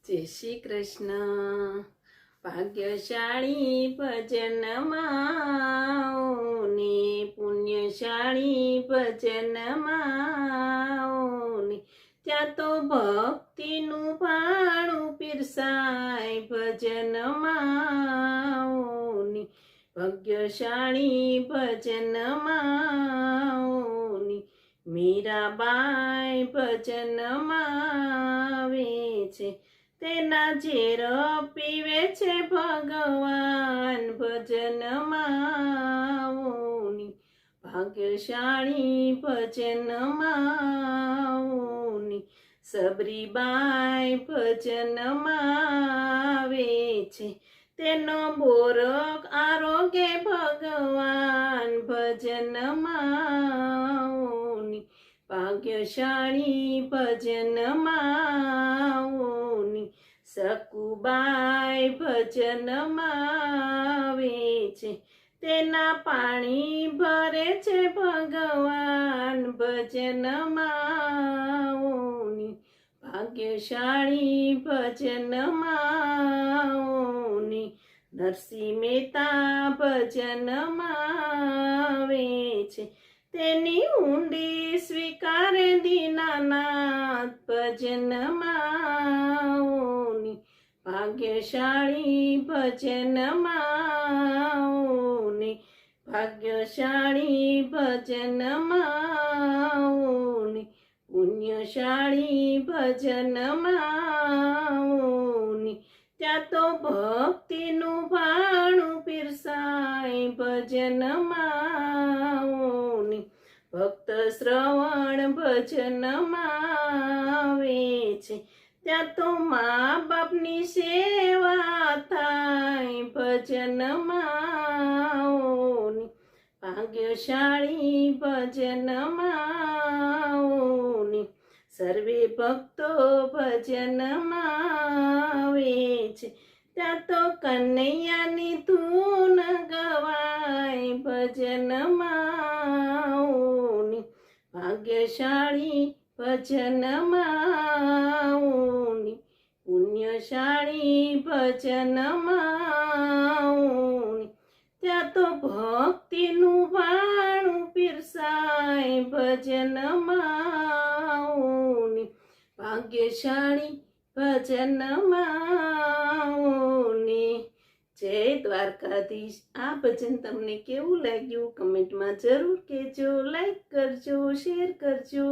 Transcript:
જય શ્રી કૃષ્ણ. ભાગ્યશાળી ભજનમાં ને પુણ્યશાળી ભજનમાં ત્યાં તો ભક્તિનું ભાણું પીરસાય ભજનમાં ભાગ્યશાળી ભજનમાં મીરાબાઈ ભજનમાં આવે છે તેના ઝેર પીવે છે ભગવાન ભજનમાં ભાગ્યશાળી ભજનમાં સબરીબાઈ ભજનમાં આવે છે તેનો બોરક આરોગ્ય ભગવાન ભજનમાં ભાગ્યશાળી ભજનમાં સકુબાઈ ભજનમાં આવે છે તેના પાણી ભરે છે ભગવાન ભજનમાં ભાગ્યશાળી ભજનમાં નરસિંહ મહેતા ભજનમાં આવે છે તેની ઊંડી સ્વીકારે દીનાનાથ ભજનમાં ભાગ્યશાળી ભજનમાં ભાગ્યશાળી ભજનમાં પુણ્યશાળી ભજનમાં ત્યાં તો ભક્તિનું ભાણું પીરસાય ભજનમાં ભક્ત શ્રવણ ભજનમાં આવે છે ત્યાં તો મા બાપની સેવા થાય ભજનમાં ભાગ્યશાળી ભજનમાં સર્વે ભક્તો ભજનમાં આવે છે ત્યાં તો કનૈયાની ધૂન ગવાય ભજનમાં ભાગ્યશાળી ભજનમાં પુણ્યશાળી ભજનમાં ત્યાં તો ભક્તિનું ભાણું પીરસાય ભજનમાં ભાગ્યશાળી ભજનમાં જય દ્વારકાધીશ. આ ભજન તમને કેવું લાગ્યું કમેન્ટમાં જરૂર કહેજો, લાઈક કરજો, શેર કરજો.